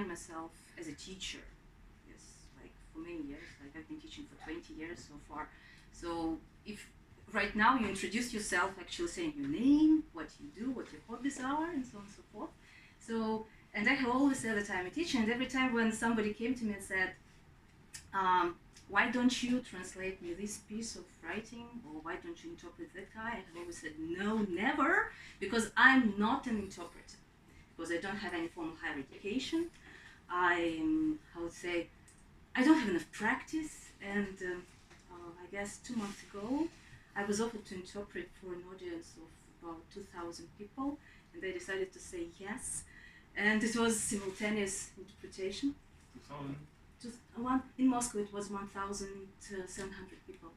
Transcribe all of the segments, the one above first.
defined myself as a teacher. Yes, like for many years. Like I've been teaching for 20 years so far. So if right now you introduce yourself, actually saying your name, what you do, what your hobbies are, and so on and so forth. So, and I have always said that I'm a teacher, and every time when somebody came to me and said, why don't you translate me this piece of writing, or why don't you interpret that guy? I have always said, no, never, because I'm not an interpreter, because I don't have any formal higher education. I would say, I don't have enough practice, and I guess 2 months ago, I was offered to interpret for an audience of about 2,000 people, and they decided to say yes, and it was simultaneous interpretation. 2,000? In Moscow, it was 1,700 people.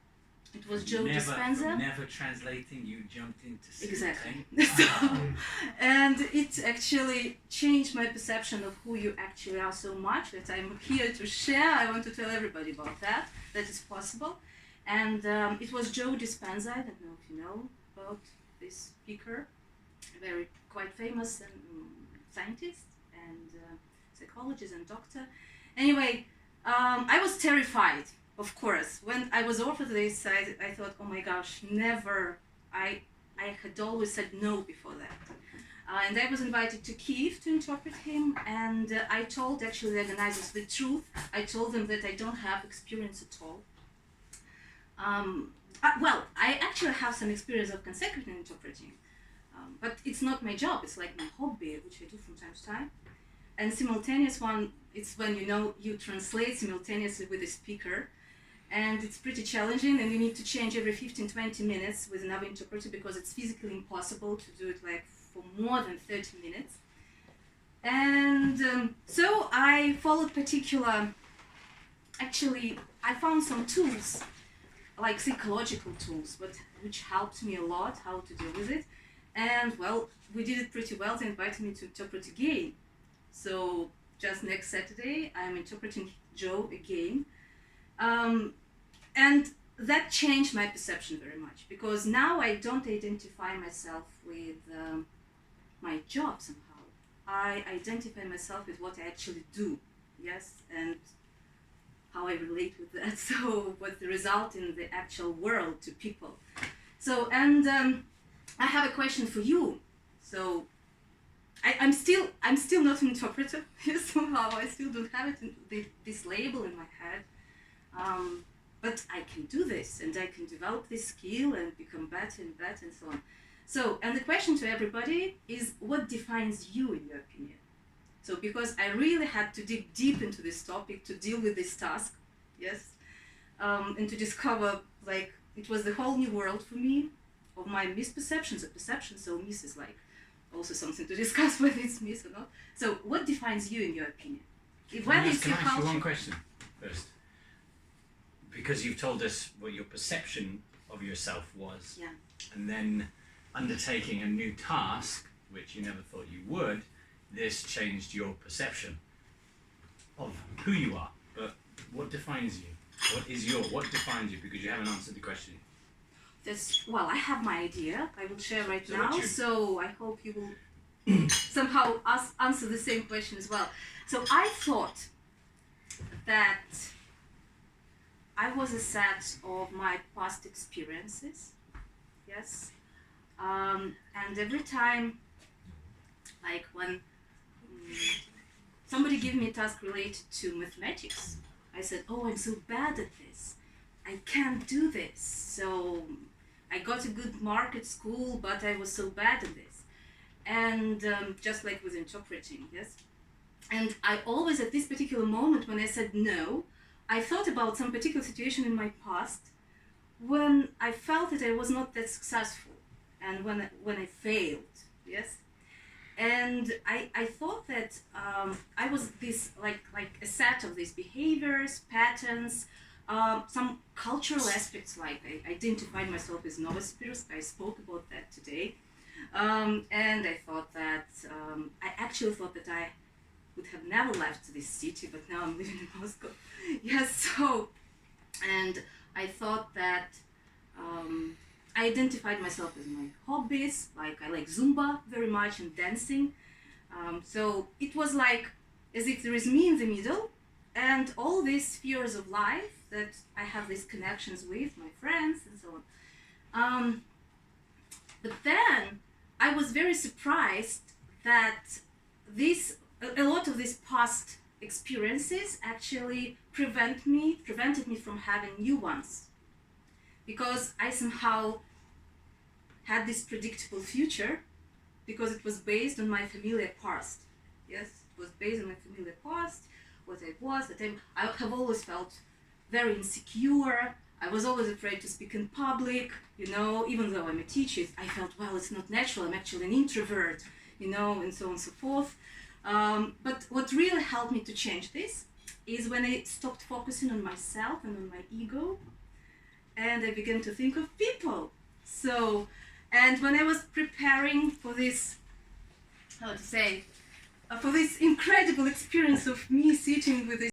It was Joe Dispenza. Never translating, you jumped into simultaneous. Exactly. And it actually changed my perception of who you actually are so much that I'm here to share. I want to tell everybody about that it's possible. And it was Joe Dispenza. I don't know if you know about this speaker, very quite famous scientist and psychologist and doctor. Anyway, I was terrified, of course. When I was offered this, I thought, oh my gosh, never. I had always said no before that. And I was invited to Kiev to interpret him, and I told actually the organizers the truth. I told them that I don't have experience at all. Well, I actually have some experience of consecutive interpreting, but it's not my job. It's like my hobby, which I do from time to time. And simultaneous one, it's when you translate simultaneously with the speaker, and it's pretty challenging, and you need to change every 15-20 minutes with another interpreter because it's physically impossible to do it like for more than 30 minutes. And so I followed actually I found some tools, like psychological tools, but which helped me a lot how to deal with it. And well, we did it pretty well. They invited me to interpret again. So just next Saturday, I'm interpreting Joe again. And that changed my perception very much, because now I don't identify myself with my job somehow. I identify myself with what I actually do, yes, and how I relate with that. So what's the result in the actual world to people. So, and I have a question for you. So I'm still not an interpreter. Somehow I still don't have this label in my head. But I can do this, and I can develop this skill and become better and better and so on. So, and the question to everybody is, what defines you in your opinion? So, because I really had to dig deep into this topic to deal with this task, yes, and to discover, like, it was the whole new world for me of my misperceptions of perception. So, miss is like also something to discuss whether it's miss or not. So, what defines you in your opinion? Can I ask you one question first? Because you've told us what your perception of yourself was, yeah, and then undertaking a new task, which you never thought you would, this changed your perception of who you are. But what defines you? What defines you? Because you haven't answered the question. Well, I have my idea. I will share right now. So I hope you will somehow answer the same question as well. So I thought that I was a set of my past experiences, yes, and every time, like when somebody gave me a task related to mathematics, I said, oh, I'm so bad at this, I can't do this. So I got a good mark at school, but I was so bad at this. And just like with interpreting, yes. And I always, at this particular moment when I said no, I thought about some particular situation in my past when I felt that I was not that successful, and when I failed, yes. And I thought that I was this like a set of these behaviors, patterns, some cultural aspects, like I identified myself as Nova Sibirsk. I spoke about that today. And I thought that, I actually thought that I would have never left this city, but now I'm living in Moscow. Yes, so, and I thought that I identified myself as my hobbies, like I like Zumba very much and dancing. So it was like as if there is me in the middle, and all these spheres of life that I have these connections with, my friends and so on. But then I was very surprised that a lot of these past experiences actually prevented me from having new ones, because I somehow had this predictable future because it was based on my familiar past. Yes, it was based on my familiar past, what I was. That I have always felt very insecure. I was always afraid to speak in public, even though I'm a teacher. I felt, well, it's not natural, I'm actually an introvert, and so on and so forth. But what really helped me to change this is when I stopped focusing on myself and on my ego, and I began to think of people. And when I was preparing for this, for this incredible experience of me sitting with this